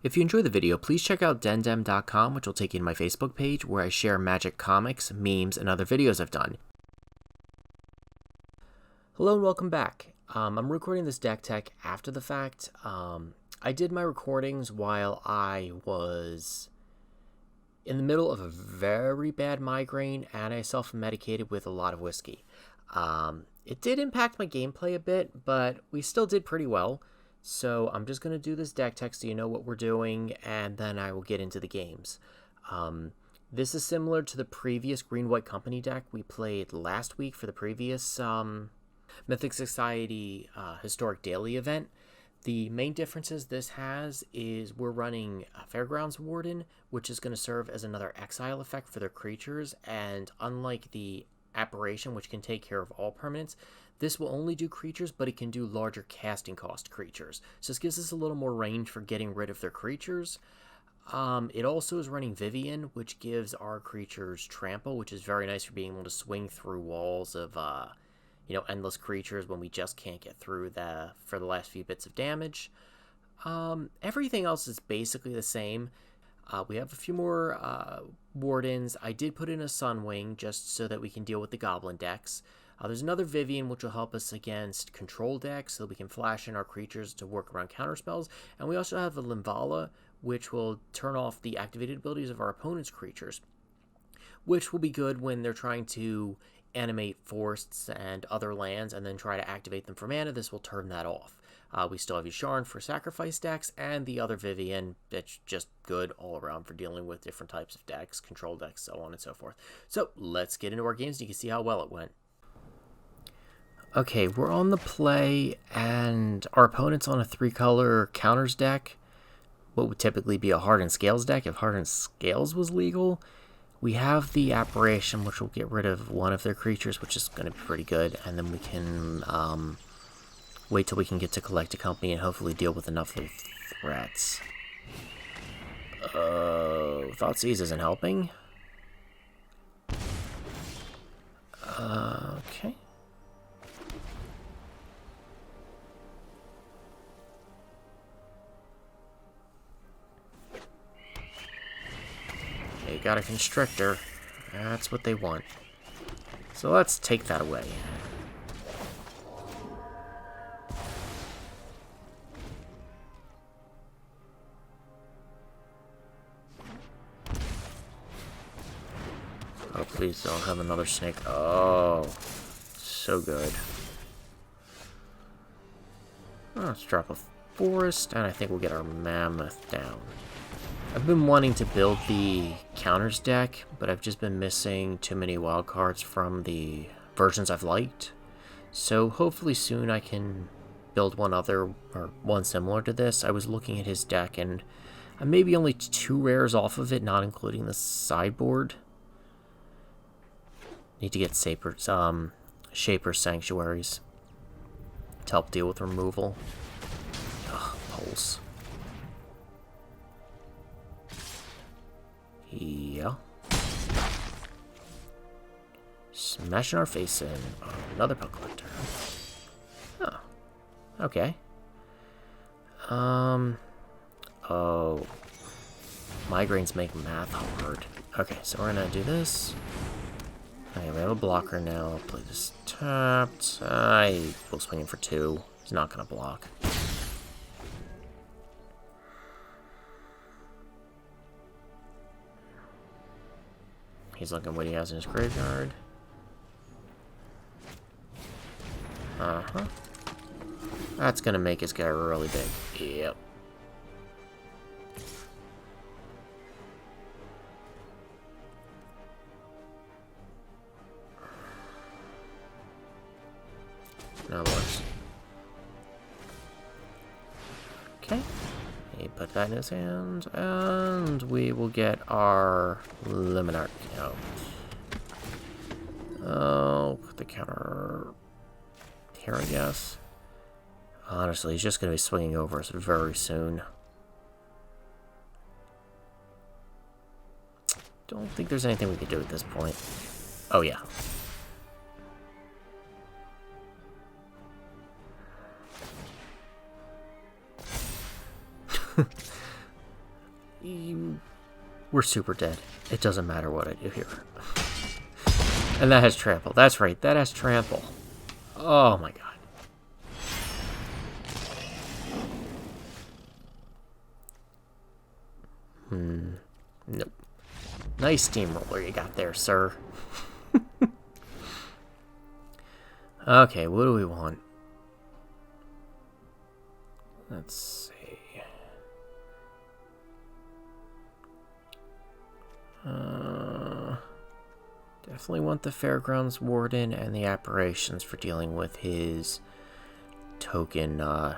If you enjoyed the video, please check out dendem.com, which will take you to my Facebook page, where I share Magic comics, memes, and other videos I've done. Hello and welcome back. I'm recording this deck tech after the fact. I did my recordings while I was in the middle of a very bad migraine, and I self-medicated with a lot of whiskey. It did impact my gameplay a bit, but we still did pretty well. So I'm just going to do this deck tech so you know what we're doing, and then I will get into the games. This is similar to the previous Green-White Company deck we played last week for the previous Mythic Society Historic Daily event. The main differences this has is we're running Fairgrounds Warden, which is going to serve as another exile effect for their creatures, and unlike the Apparition, which can take care of all permanents, this will only do creatures, but it can do larger casting cost creatures. So this gives us a little more range for getting rid of their creatures. It also is running Vivien, which gives our creatures trample, which is very nice for being able to swing through walls of endless creatures when we just can't get through for the last few bits of damage. Everything else is basically the same. We have a few more Wardens. I did put in a Sunwing just so that we can deal with the Goblin decks. There's another Vivien, which will help us against control decks, so that we can flash in our creatures to work around counterspells. And we also have a Linvala, which will turn off the activated abilities of our opponent's creatures, which will be good when they're trying to animate forests and other lands and then try to activate them for mana. This will turn that off. We still have Yasharn for sacrifice decks, and the other Vivien that's just good all around for dealing with different types of decks, control decks, so on and so forth. So let's get into our games and you can see how well it went. Okay, we're on the play, and our opponent's on a 3-color counters deck. What would typically be a Hardened Scales deck if Hardened Scales was legal. We have the Apparition, which will get rid of one of their creatures, which is going to be pretty good. And then we can wait till we can get to Collect a Company and hopefully deal with enough of the threats. Thoughtseize isn't helping. Okay. They got a Constrictor. That's what they want. So let's take that away. Oh, please don't have another snake. Oh, so good. Oh, let's drop a forest, and I think we'll get our Mammoth down. I've been wanting to build the counters deck, but I've just been missing too many wild cards from the versions I've liked. So hopefully soon I can build one similar to this. I was looking at his deck, and I'm maybe only 2 rares off of it, not including the sideboard. Need to get Shaper Sanctuaries to help deal with removal. Ugh, Pulse. Yeah. Smashing our face in. Oh, another Puck Collector. Oh. Okay. Oh. Migraines make math hard. Okay, so we're gonna do this. Okay, we have a blocker now. I'll play this tapped. I will swing in for 2. He's not gonna block. He's looking what he has in his graveyard. Uh-huh. That's gonna make his guy really big. Yep. Now works. Okay. He put that in his hand, and we will get our Luminarch out. Oh, put the counter here, I guess. Honestly, he's just going to be swinging over us very soon. Don't think there's anything we can do at this point. Oh, yeah. we're super dead. It doesn't matter what I do here. And that has trample. That's right, that has trample. Oh my god. Nope. Nice steamroller you got there, sir. Okay, what do we want? Let's see. Definitely want the Fairgrounds Warden and the Apparitions for dealing with his token, or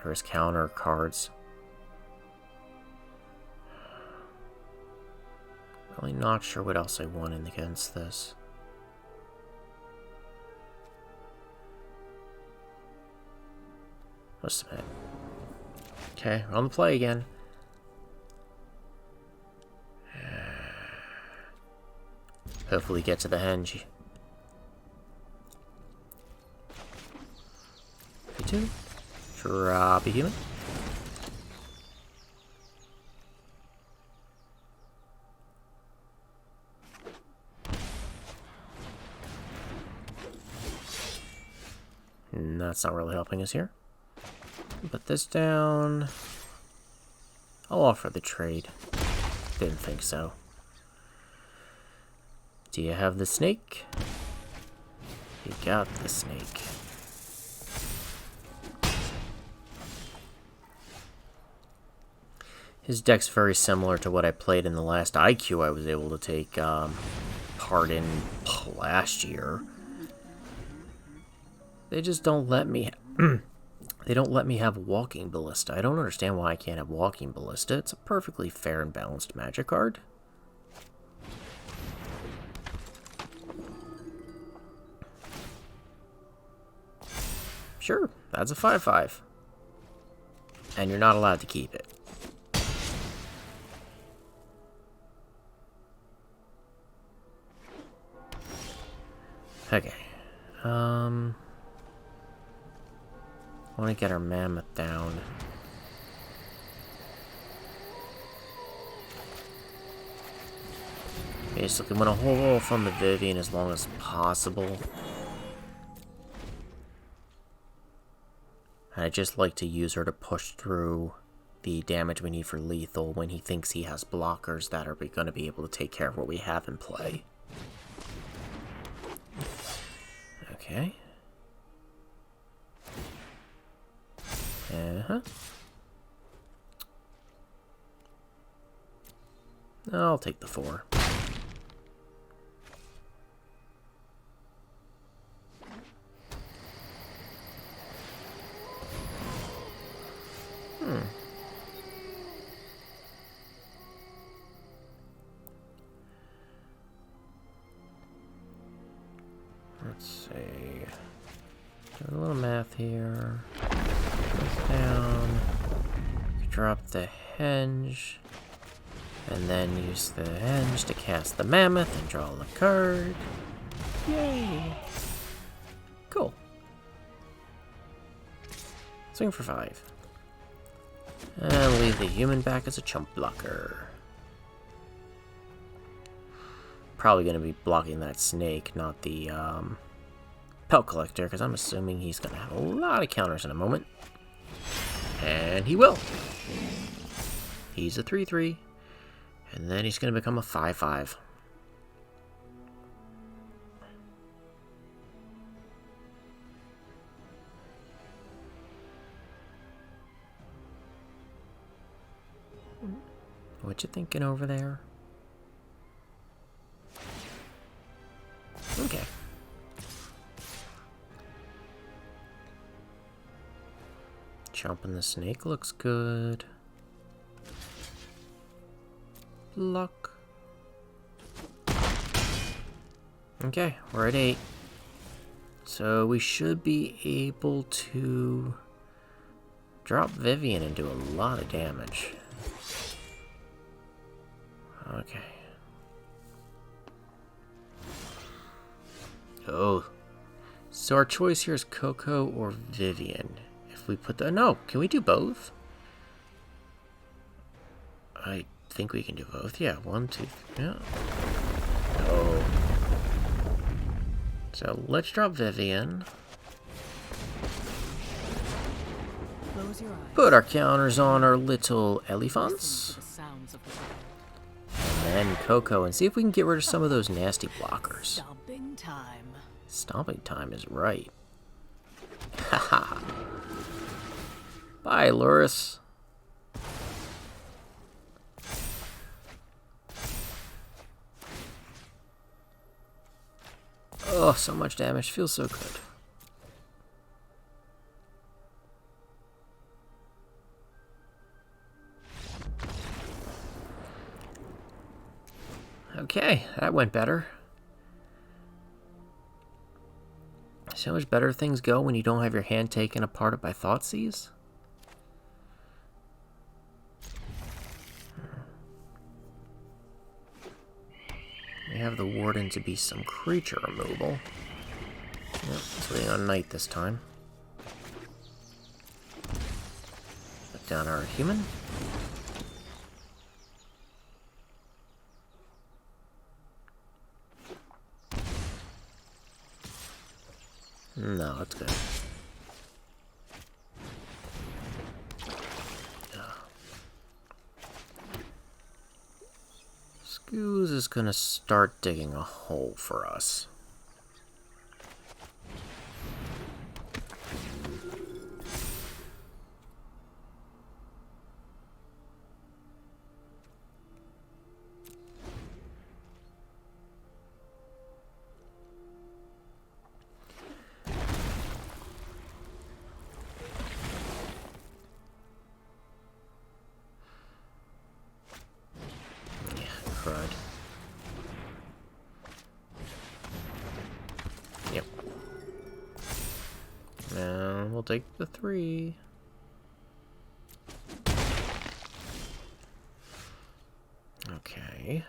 his counter cards. Really not sure what else I want in against this. What's the minute? Okay, on the play again. Hopefully get to the henge. P2. Drop a human. That's not really helping us here. Put this down. I'll offer the trade. Didn't think so. Do you have the snake? You got the snake. His deck's very similar to what I played in the last IQ I was able to take part in last year. They just don't let me... They don't let me have Walking Ballista. I don't understand why I can't have Walking Ballista. It's a perfectly fair and balanced magic card. Sure, that's a 5/5. And you're not allowed to keep it. Okay. I want to get our mammoth down. Basically, want to hold off on the Vivien as long as possible. I just like to use her to push through the damage we need for lethal when he thinks he has blockers that are going to be able to take care of what we have in play. Okay. I'll take the 4. Let's see. Do a little math here. Goes down. Drop the henge. And then use the henge to cast the mammoth and draw the card. Yay! Cool. Swing for 5. And leave the human back as a chump blocker. Probably going to be blocking that snake, not the pelt collector, because I'm assuming he's going to have a lot of counters in a moment. And he will. He's a 3/3. And then he's going to become a 5/5. What you thinking over there? Okay. Chomping the snake looks good. Luck. Okay, we're at 8. So we should be able to drop Vivien and do a lot of damage. Okay. Oh. So our choice here is Coco or Vivien. If we put the... No, can we do both? I think we can do both. Yeah, 1, 2, 3. Yeah. Oh. So let's drop Vivien. Put our counters on our little elephants. And then Coco, and see if we can get rid of some of those nasty blockers. Stomping time. Stomping time is right. Haha. Bye, Luris. Oh, so much damage. Feels so good. Okay, that went better. See how much better things go when you don't have your hand taken apart by Thoughtseize? We have the Warden to be some creature removal. Yep, it's waiting on Night this time. Put down our human. No, it's good. Ooze is gonna start digging a hole for us. Yep. And we'll take the 3. Okay.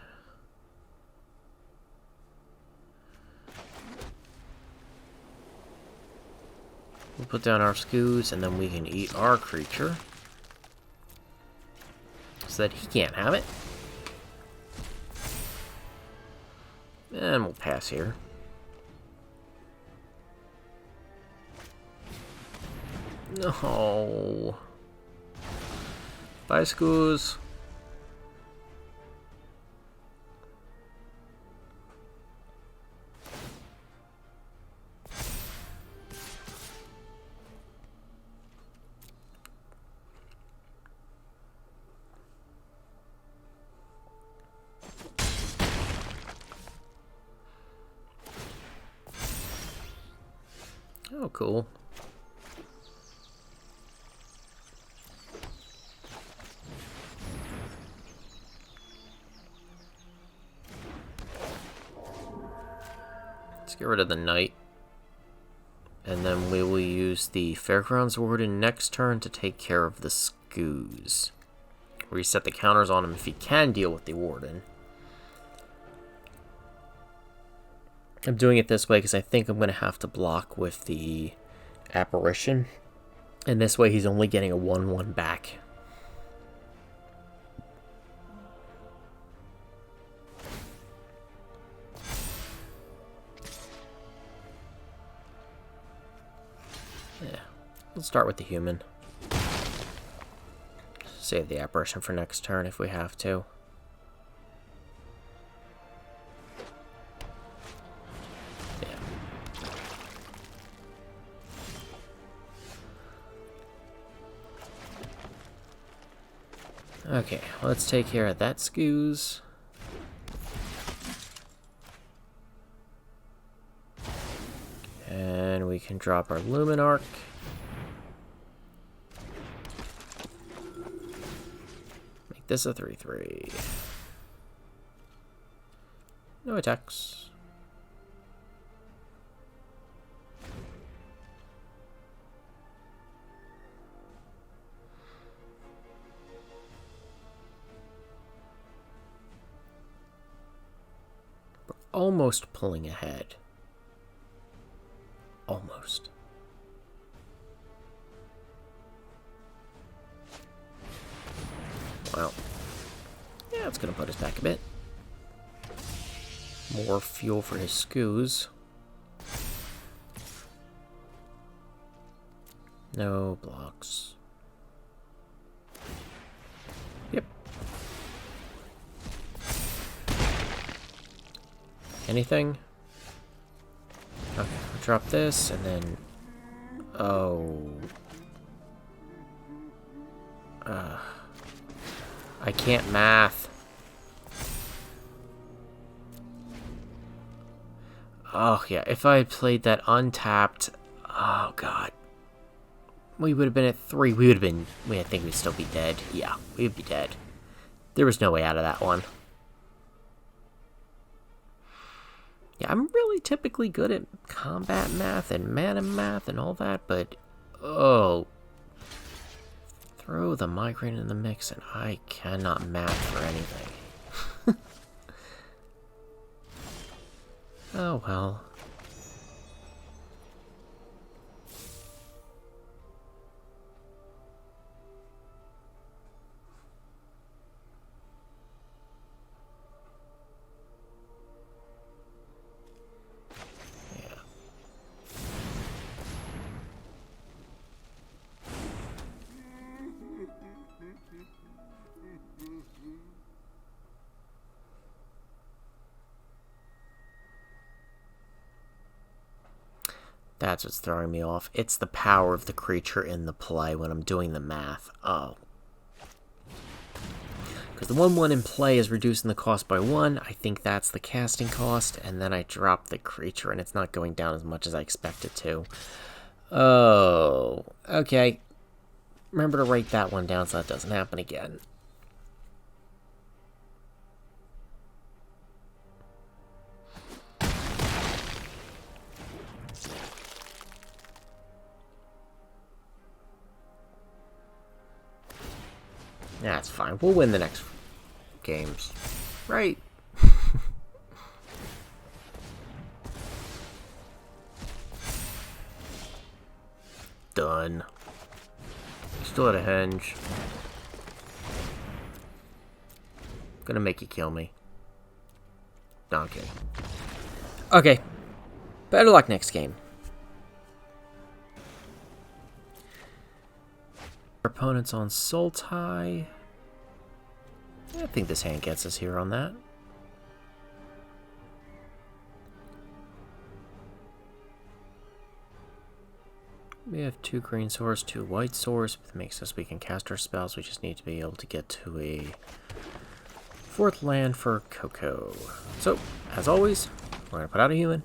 We'll put down our Scoos, and then we can eat our creature. So that he can't have it. And we'll pass here. No. Bye, Scoos. Oh, cool. Let's get rid of the Knight. And then we will use the Fairgrounds Warden next turn to take care of the Scoos. Reset the counters on him if he can deal with the Warden. I'm doing it this way because I think I'm going to have to block with the Apparition. And this way he's only getting a 1/1 back. Yeah, let's start with the human. Save the Apparition for next turn if we have to. Okay, let's take care of that Scoos. And we can drop our Luminarch. Make this a 3/3. No attacks. Almost pulling ahead. Almost. Well, Yeah, it's gonna put us back a bit. More fuel for his Skoos. No blocks. Yep. Anything? Okay, I'll drop this and then... Oh. I can't math. Oh, yeah, if I had played that untapped... Oh, God. We would have been at 3. We would have been... I think we'd still be dead. Yeah, we would be dead. There was no way out of that one. Yeah, I'm really typically good at combat math and mana math and all that, but... Oh... Throw the migraine in the mix and I cannot math for anything. Oh well. That's what's throwing me off. It's the power of the creature in the play when I'm doing the math. Oh. Because the 1/1 in play is reducing the cost by 1. I think that's the casting cost. And then I drop the creature and it's not going down as much as I expect it to. Oh. Okay. Remember to write that one down so that doesn't happen again. That's fine. We'll win the next games. Right. Done. Still at a henge. Gonna make you kill me. No, I'm kidding. Okay. Better luck next game. Our opponent's on Sultai. I think this hand gets us here on that. We have 2 green swords, 2 white swords. It makes us we can cast our spells. We just need to be able to get to a 4th land for Coco. So, as always, we're going to put out a human.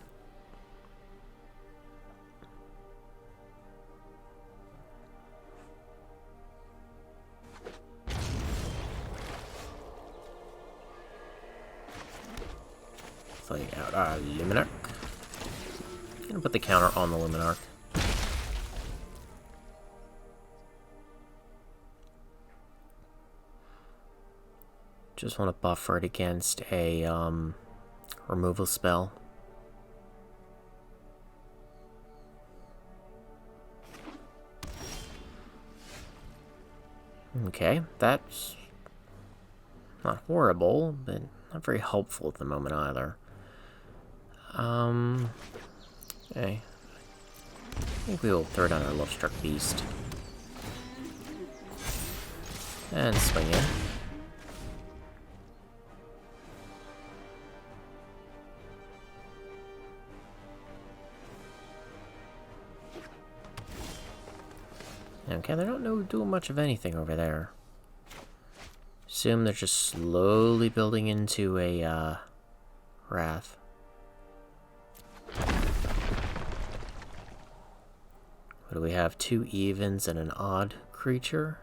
Play out Luminarch. Gonna put the counter on the Luminarch. Just want to buffer it against a removal spell. Okay, that's not horrible, but not very helpful at the moment either. Okay. I think we will throw down our Lovestruck Beast. And swing in. Okay, they don't do much of anything over there. Assume they're just slowly building into a Wrath. What do we have? 2 evens and an odd creature.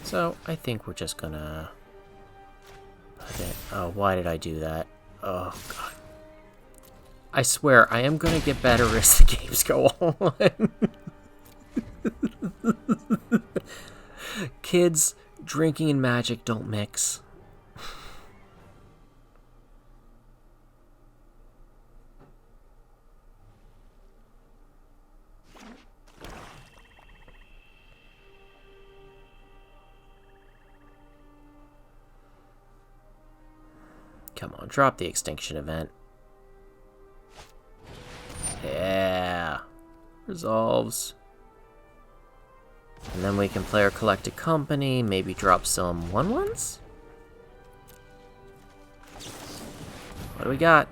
So I think we're just gonna put it. Oh, why did I do that? Oh god. I swear, I am gonna get better as the games go on. Kids, drinking and magic don't mix. Come on, drop the extinction event. Yeah. Resolves. And then we can play our Collected Company, maybe drop some 1/1s? What do we got?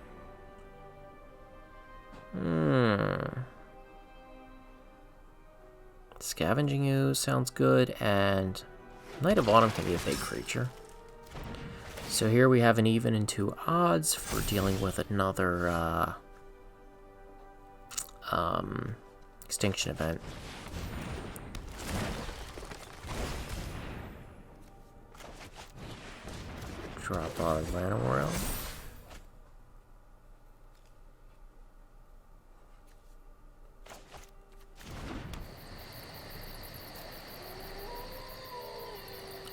Scavenging Ooze sounds good, and Knight of Autumn can be a big creature. So here we have an even and 2 odds for dealing with another extinction event. Drop our Llanowar Elves.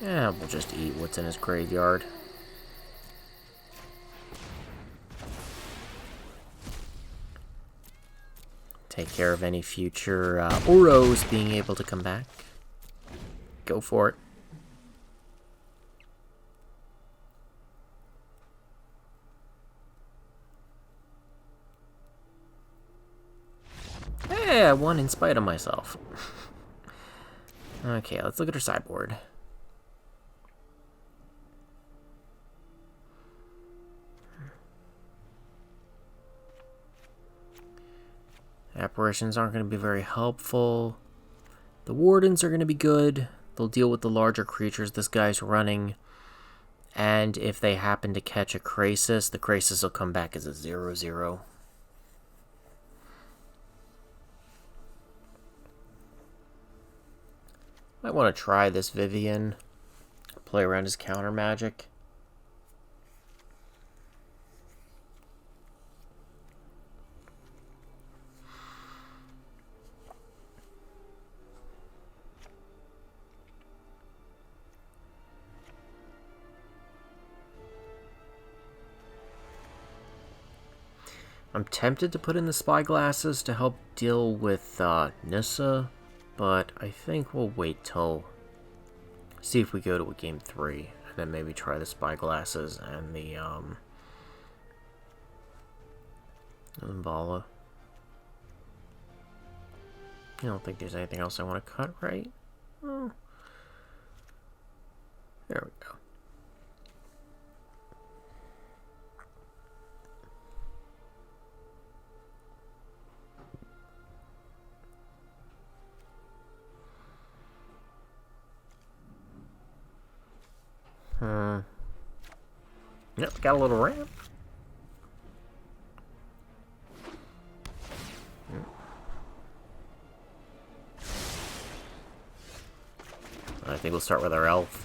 Yeah, we'll just eat what's in his graveyard. Take care of any future Oros being able to come back. Go for it. Hey, I won in spite of myself. Okay, let's look at our sideboard. Apparitions aren't going to be very helpful. The Wardens are going to be good. They'll deal with the larger creatures this guy's running. And if they happen to catch a Krasis, the Krasis will come back as a 0/0. Might want to try this Vivien. Play around his counter magic. I'm tempted to put in the Spyglasses to help deal with Nissa, but I think we'll wait till see if we go to a game 3, and then maybe try the Spyglasses and the Linvala. I don't think there's anything else I want to cut, right? Oh. There we go. Yep, got a little ramp. I think we'll start with our elf.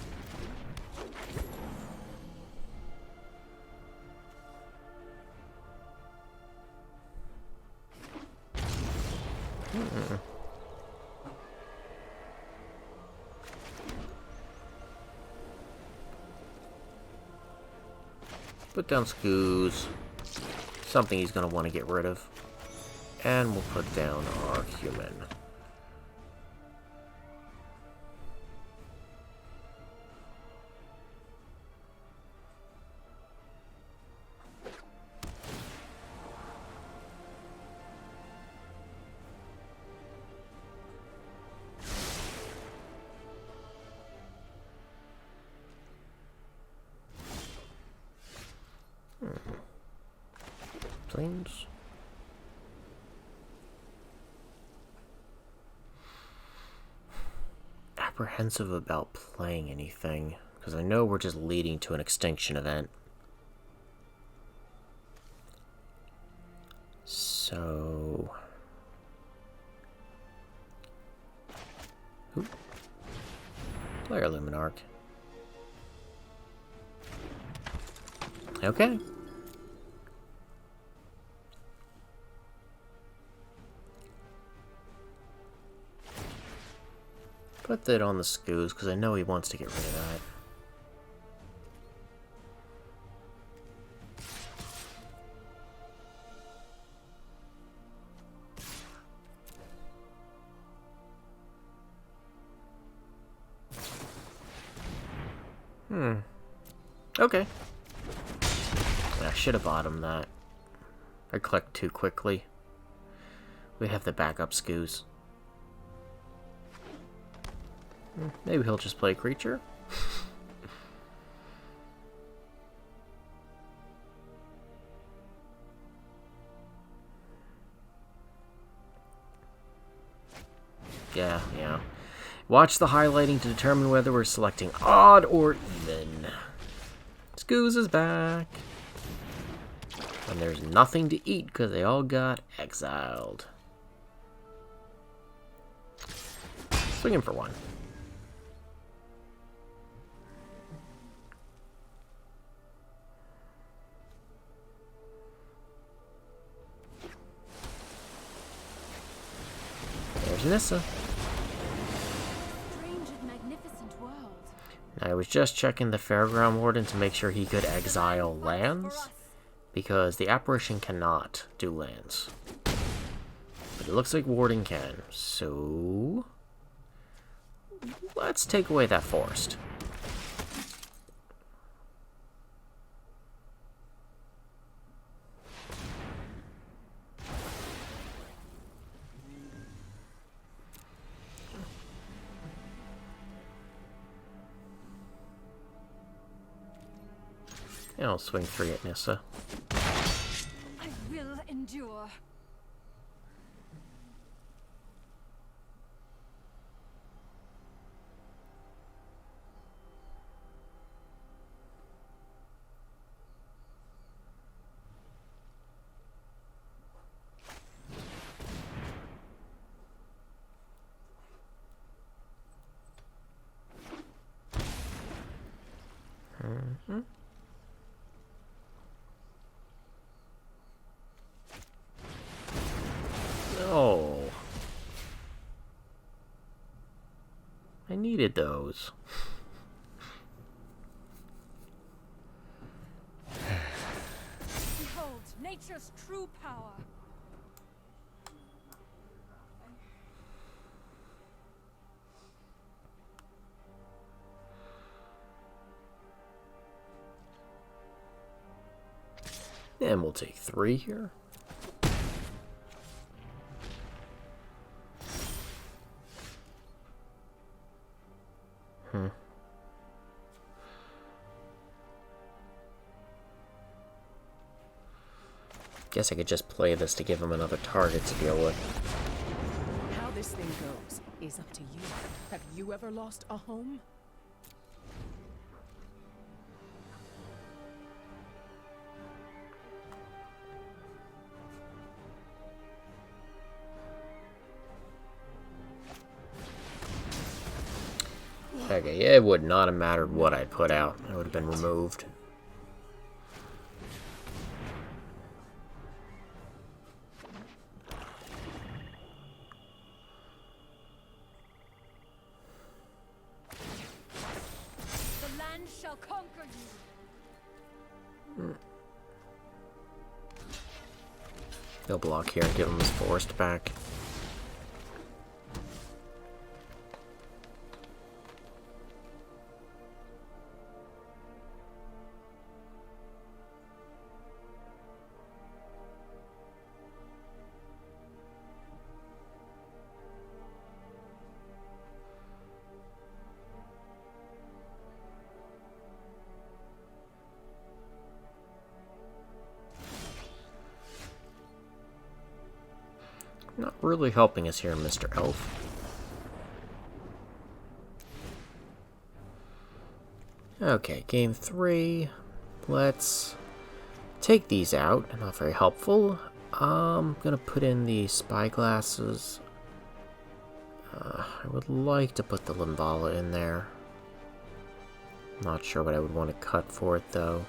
Put down Scooze. Something he's going to want to get rid of. And we'll put down our human. Planes. Apprehensive about playing anything, because I know we're just leading to an extinction event. So... Ooh. Player Luminarch. Okay. Put that on the Scooze, because I know he wants to get rid of that. Okay. should have bottomed that. I clicked too quickly. We have the backup Scooze. Maybe he'll just play creature? Yeah. Watch the highlighting to determine whether we're selecting odd or even. Scooze is back. And there's nothing to eat because they all got exiled. Swing him for one. There's Nissa. Strange and magnificent world. I was just checking the Fairgrounds Warden to make sure he could exile lands, because the Apparition cannot do lands. But it looks like Warden can, so let's take away that forest. And I'll swing 3 at Nissa. I will endure. Oh. I needed those. Behold, nature's true power. And we'll take 3 here. Guess I could just play this to give him another target to deal with. How this thing goes is up to you. Have you ever lost a home? Okay, it would not have mattered what I put out. It would have been removed. The land shall conquer you. He'll block here and give him his forest back. Not really helping us here, Mr. Elf. Okay, game 3. Let's take these out. Not very helpful. I'm gonna put in the Spyglasses. I would like to put the Linvala in there. Not sure what I would want to cut for it, though.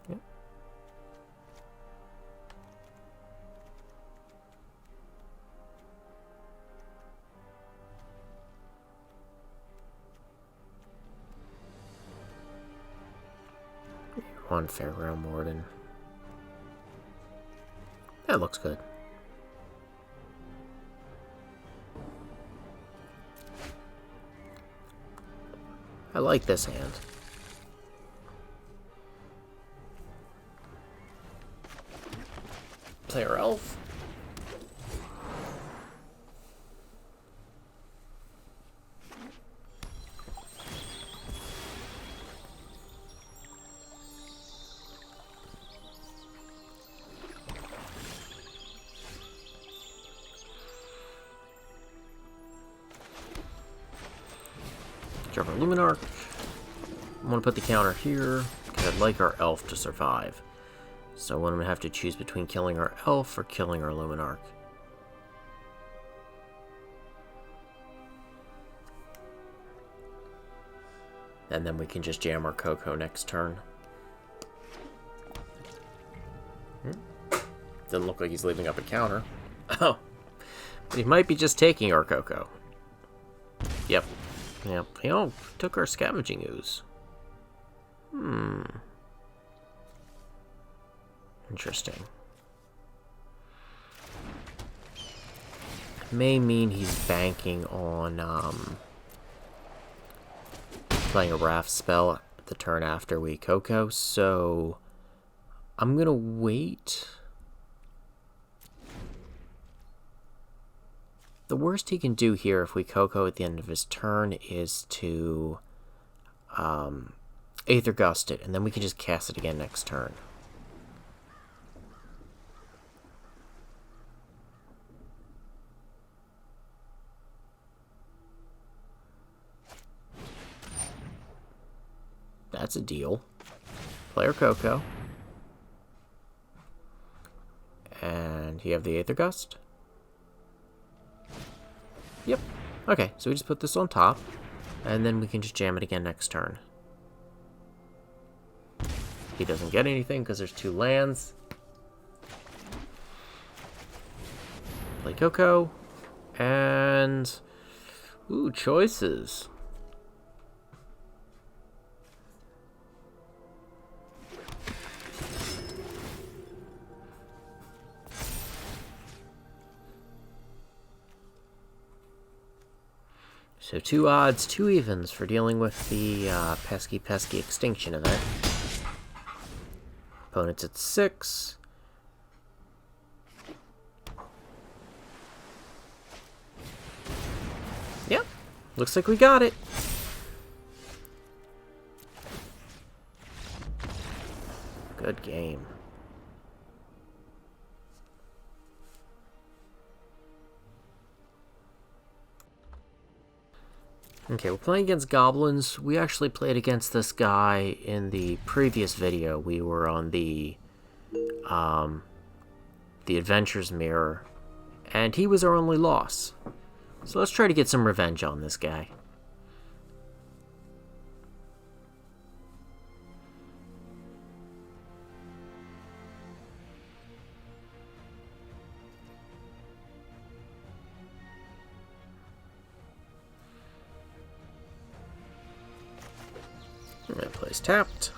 Yep. One Fairgrounds Warden. That looks good. I like this hand. Player elf. Drop our Luminarch. I'm going to put the counter here, because I'd like our elf to survive. So I'm going to have to choose between killing our elf or killing our Luminarch. And then we can just jam our Coco next turn. Doesn't look like he's leaving up a counter. Oh, but he might be just taking our Coco. Yep. Yep. He took our Scavenging Ooze. Interesting. May mean he's banking on playing a Wrath spell the turn after we Coco, so I'm gonna wait. The worst he can do here if we Coco at the end of his turn is to Aether Gust it, and then we can just cast it again next turn. That's a deal. Player Coco. And you have the Aether Gust? Yep. Okay, so we just put this on top, and then we can just jam it again next turn. He doesn't get anything because there's 2 lands. Play Coco. And... ooh, choices. So 2 odds, 2 evens for dealing with the pesky extinction event. Opponent's at 6. Yep, looks like we got it. Good game. Okay, we're playing against goblins. We actually played against this guy in the previous video. We were on the Adventure's Mirror, and he was our only loss. So let's try to get some revenge on this guy. That plays tapped.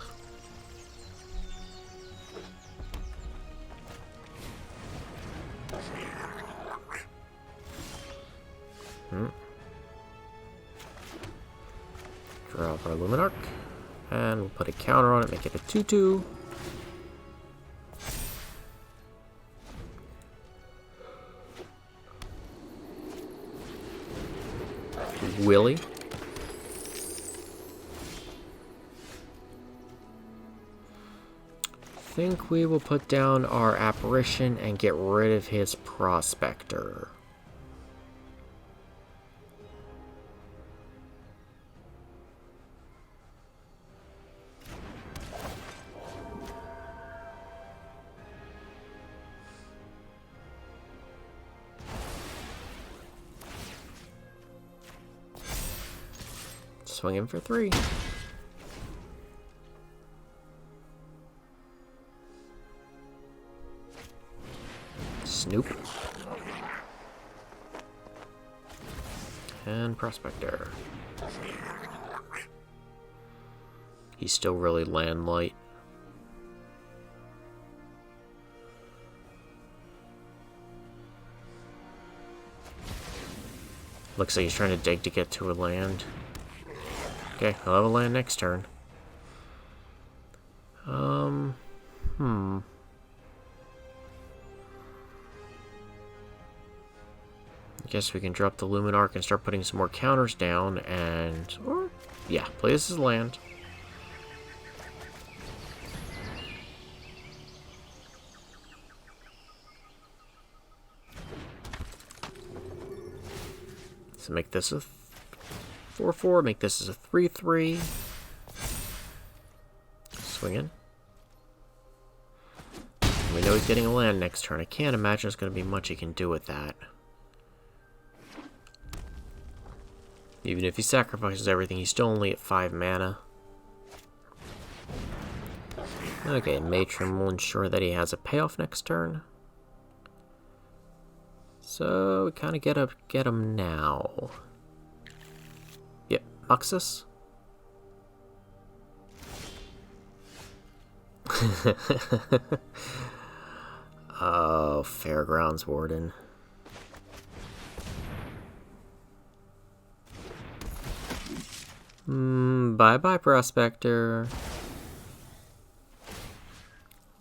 Drop our Luminarch. And we'll put a counter on it, make it a 2/2. Willie. I think we will put down our Apparition and get rid of his Prospector. Swing him for 3. Snoop. And Prospector. He's still really land light. Looks like he's trying to dig to get to a land. Okay, I'll have a land next turn. I guess we can drop the Luminarch and start putting some more counters down and... Or, yeah, play this as land. So make this a 4/4, make this as a 3/3. Swing in. We know he's getting a land next turn. I can't imagine there's going to be much he can do with that. Even if he sacrifices everything, he's still only at 5 mana. Okay, Matron will ensure that he has a payoff next turn. So we kind of get him now. Yep, Muxus. Oh, Fairgrounds Warden. Bye-bye, Prospector.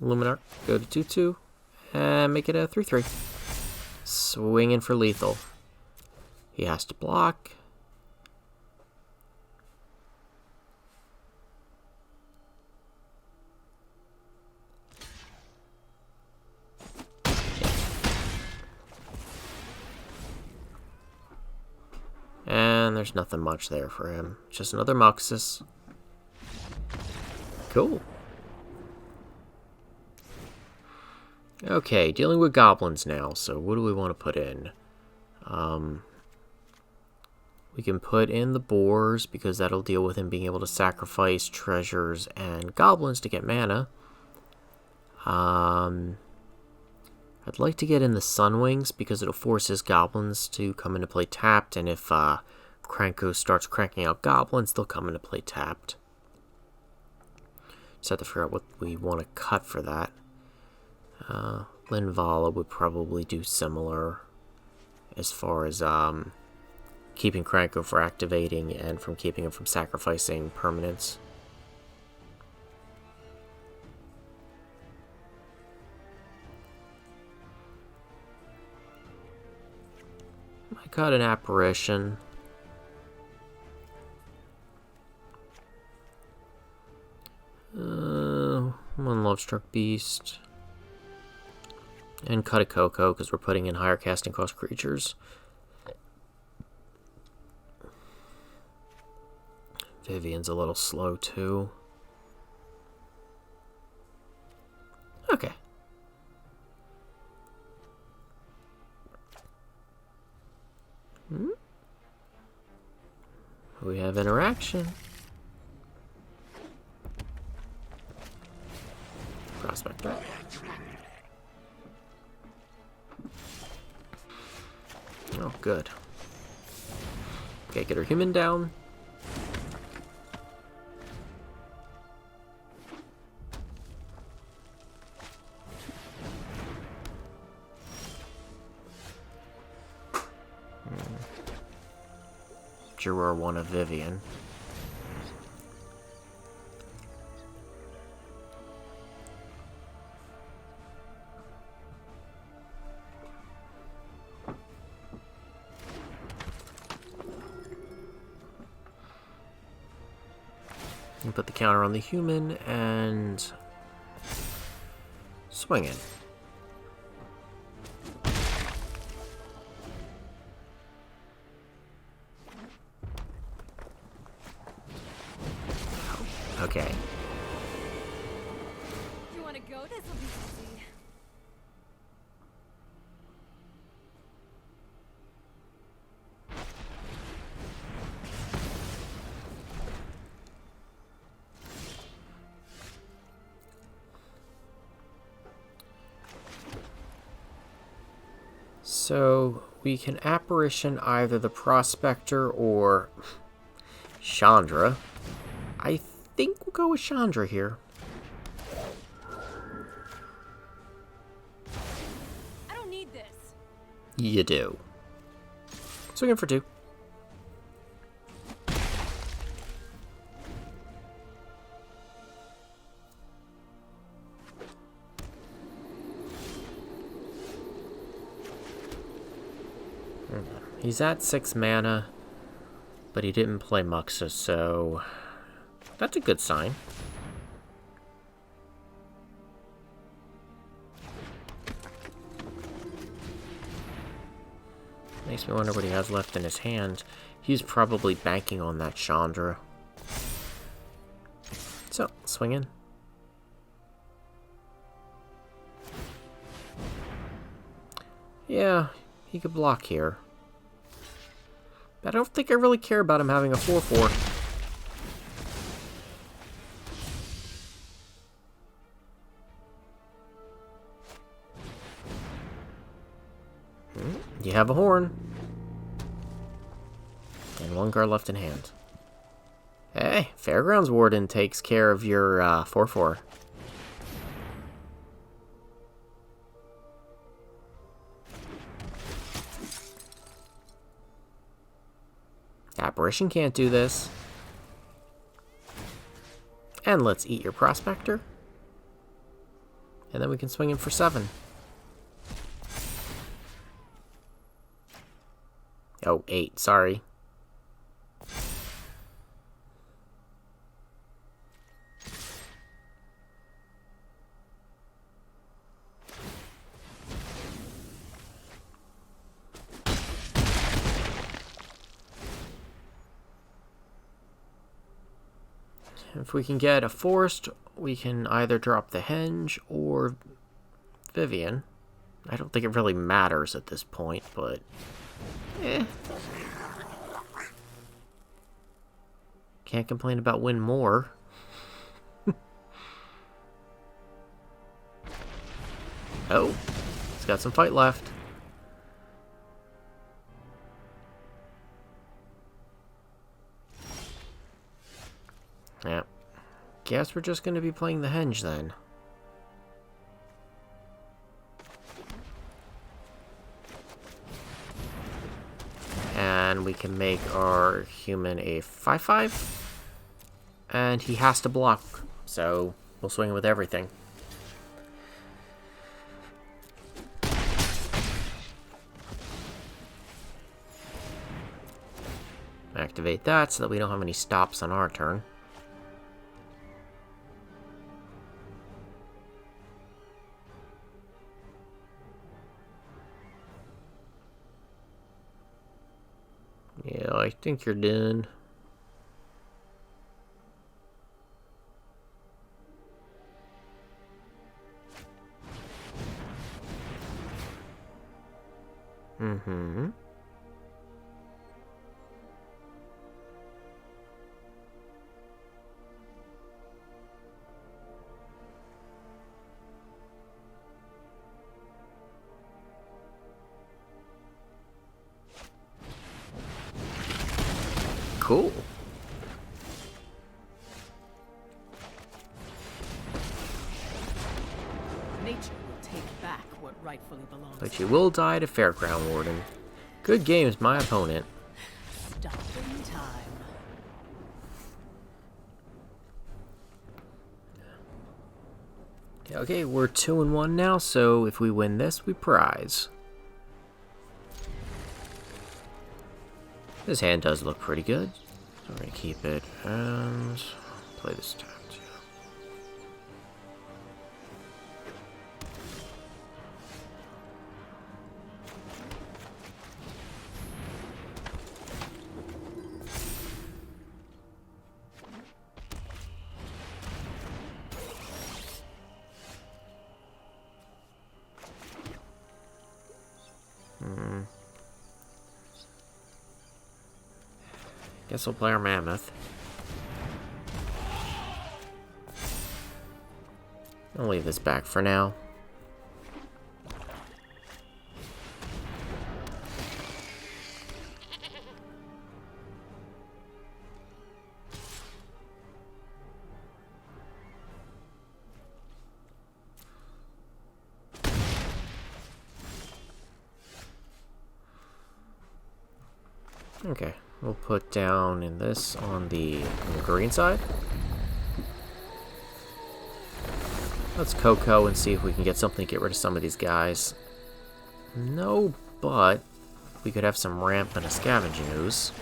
Luminarch, go to 2/2, and make it a 3/3. Swinging for lethal. He has to block. And there's nothing much there for him. Just another Muxus. Cool. Okay, dealing with goblins now. So what do we want to put in? We can put in the boars because that'll deal with him being able to sacrifice treasures and goblins to get mana. I'd like to get in the Sunwings because it'll force his goblins to come into play tapped, and if Kranko starts cranking out goblins, they'll come into play tapped. Just have to figure out what we want to cut for that. Linvala would probably do similar as far as keeping Kranko from activating and from keeping him from sacrificing permanents. I got an Apparition. One Lovestruck Beast. And cut a Coco because we're putting in higher casting cost creatures. Vivien's a little slow too. Okay. We have interaction. Prospector. Oh, good. Okay, get our human down. Juror one of Vivien. And put the counter on the human and swing it. Okay. You want to go? This will be easy. So we can Apparition either the Prospector or Chandra. I think we'll go with Chandra here. I don't need this. You do. Swinging for 2. He's at 6 mana, but he didn't play Muxa, so that's a good sign. Makes me wonder what he has left in his hand. He's probably banking on that Chandra. So, swing in. Yeah, he could block here. But I don't think I really care about him having a 4/4. You have a horn. And 1 card left in hand. Hey, Fairgrounds Warden takes care of your 4/4. Apparition can't do this. And let's eat your Prospector. And then we can swing him for 7. Oh, 8, sorry. If we can get a forest, we can either drop the Henge or Vivien. I don't think it really matters at this point, but can't complain about win more. Oh, he's got some fight left. Yeah. Guess we're just going to be playing the Henge then. And we can make our human a 5/5. And he has to block, so we'll swing it with everything. Activate that so that we don't have any stops on our turn. Yeah, I think you're done. Mm-hmm. Cool. Nature will take back what rightfully belongs. But you will die to Fairgrounds Warden. Good games, my opponent. Stopping time. Okay, we're 2-1 now, so if we win this, we prize. This hand does look pretty good. So we're going to keep it and play this tapped. Guess we'll play our Mammoth. I'll leave this back for now. Okay. We'll put down in this on the green side. Let's and see if we can get something to get rid of some of these guys. No, but we could have some ramp and a Scavenging Ooze.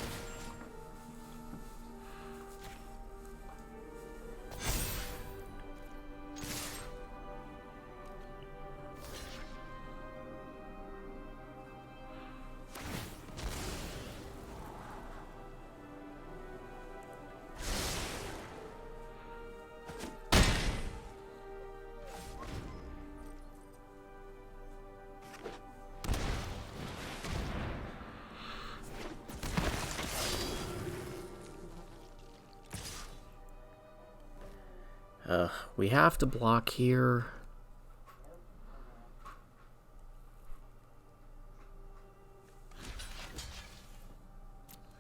We have to block here.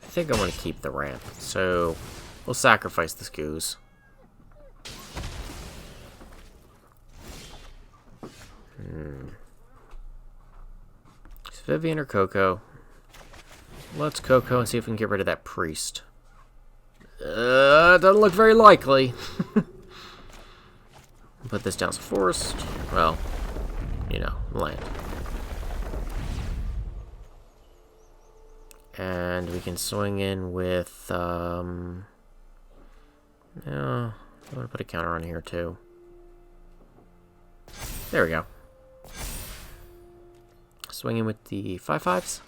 I think I want to keep the ramp, so we'll sacrifice the Ooze. It's Vivien or Coco. Let's Coco and see if we can get rid of that priest. Doesn't look very likely. Put this down as a forest. Well, you know, land. And we can swing in with, no, I'm gonna put a counter on here too. There we go. Swing in with the 5/5s.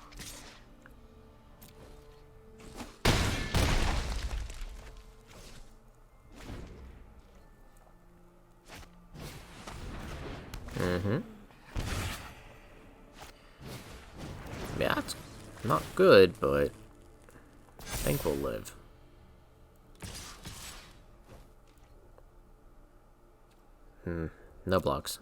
Yeah, it's not good, but I think we'll live. No blocks.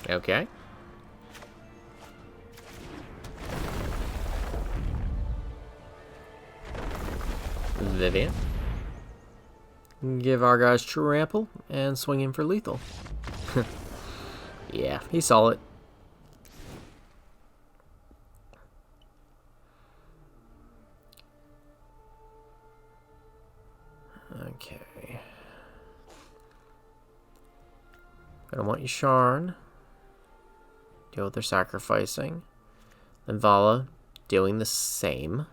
Okay. Vivien. Give our guys true ample and swing in for lethal. Yeah, he saw it. Okay. Gonna want Yasharn. Deal with their sacrificing. Linvala doing the same.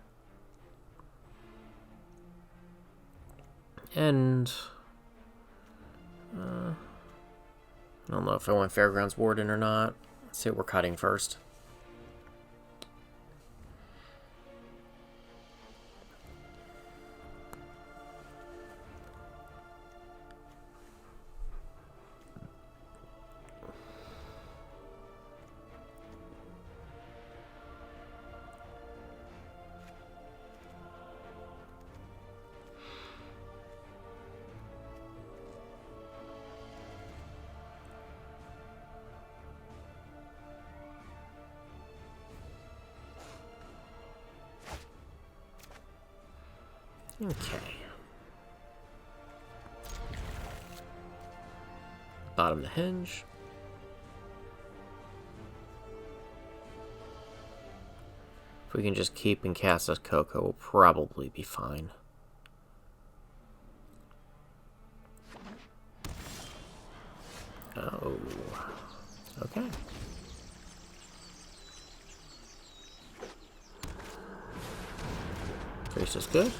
And I don't know if I want Fairgrounds Warden or not. Let's see what we're cutting first. Okay. Bottom of the hinge. If we can just keep and cast us Coco, we'll probably be fine. Oh. Okay. Priest is good.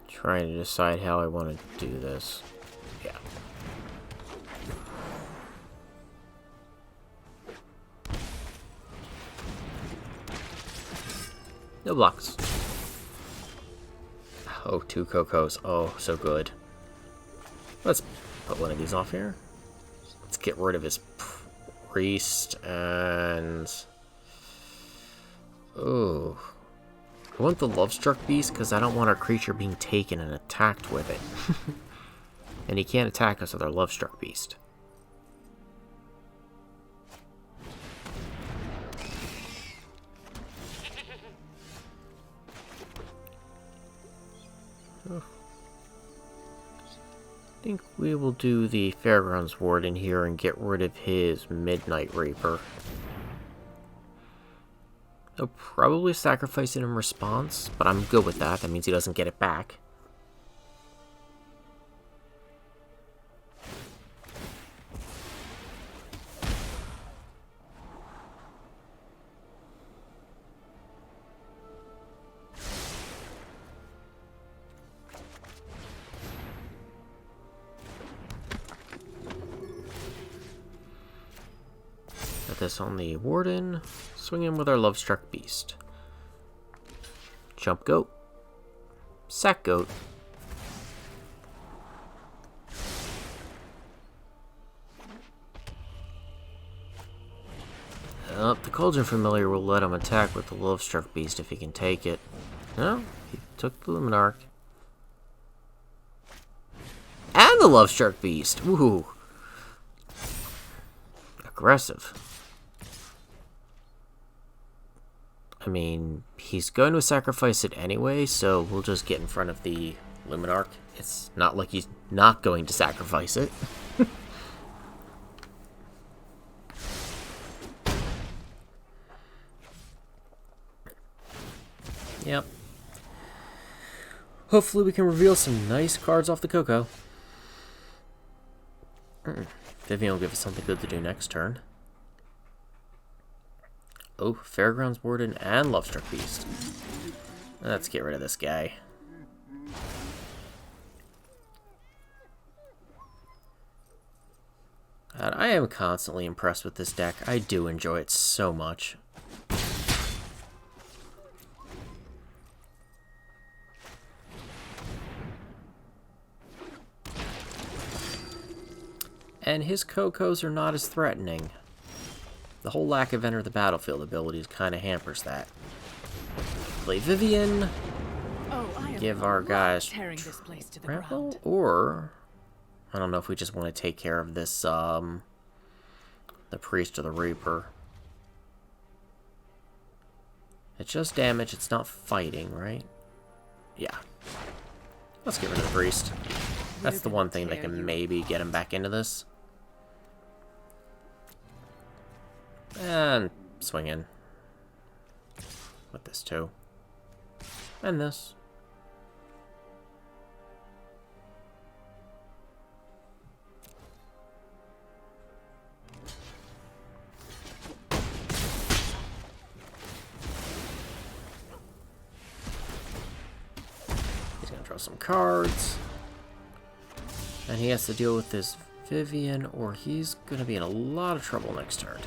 Trying to decide how I want to do this. Yeah. No blocks. Oh, 2 Cocos. Oh, so good. Let's put one of these off here. Let's get rid of his priest and... Ooh. I want the Lovestruck Beast because I don't want our creature being taken and attacked with it. And he can't attack us with our Lovestruck Beast. I think we will do the Fairgrounds Warden here and get rid of his Midnight Reaper. He'll probably sacrifice it in response, but I'm good with that. That means he doesn't get it back. Put this on the Warden. Swing in with our Lovestruck Beast. Jump Goat. Sack Goat. The Cauldron Familiar will let him attack with the Lovestruck Beast if he can take it. No, he took the Luminarch. And the Lovestruck Beast! Ooh. Aggressive. I mean, he's going to sacrifice it anyway, so we'll just get in front of the Luminarch. It's not like he's not going to sacrifice it. Yep. Hopefully we can reveal some nice cards off the Coco. Vivien will give us something good to do next turn. Oh, Fairgrounds Warden and Lovestruck Beast. Let's get rid of this guy. God, I am constantly impressed with this deck. I do enjoy it so much. And his Cocos are not as threatening. The whole lack of enter the battlefield abilities kind of hampers that. Play Vivien. Give our guys trample, or I don't know if we just want to take care of this the Priest or the Reaper. It's just damage, it's not fighting, right? Yeah. Let's get rid of the Priest. That's the one thing that can maybe get him back into this. And swing in. With this too. And this. He's gonna draw some cards. And he has to deal with this Vivien, or he's gonna be in a lot of trouble next turn.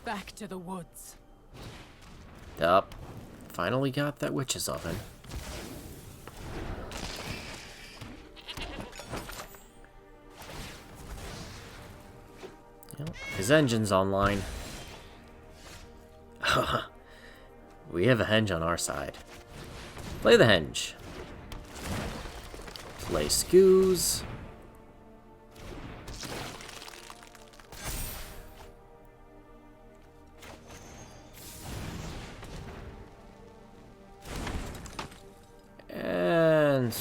Back to the woods. Yup. Finally got that witch's oven. Yep. His engine's online. We have a henge on our side. Play the henge. Play Scooze. And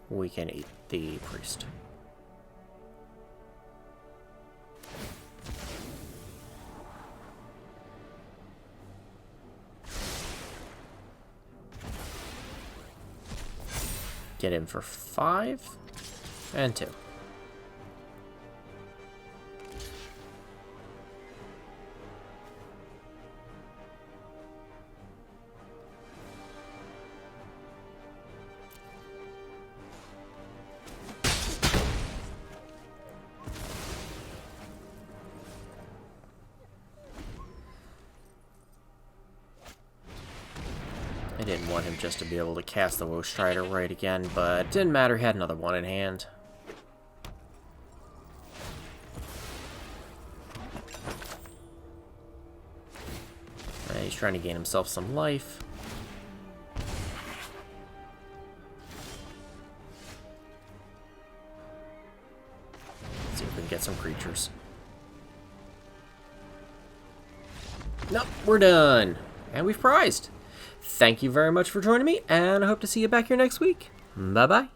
we can eat the Priest. Get in for 5 and 2. I didn't want him just to be able to cast the Woe Strider right again, but it didn't matter, he had another one in hand. And he's trying to gain himself some life. some creatures. Nope, we're done. And we've prized. Thank you very much for joining me, and I hope to see you back here next week. Bye-bye.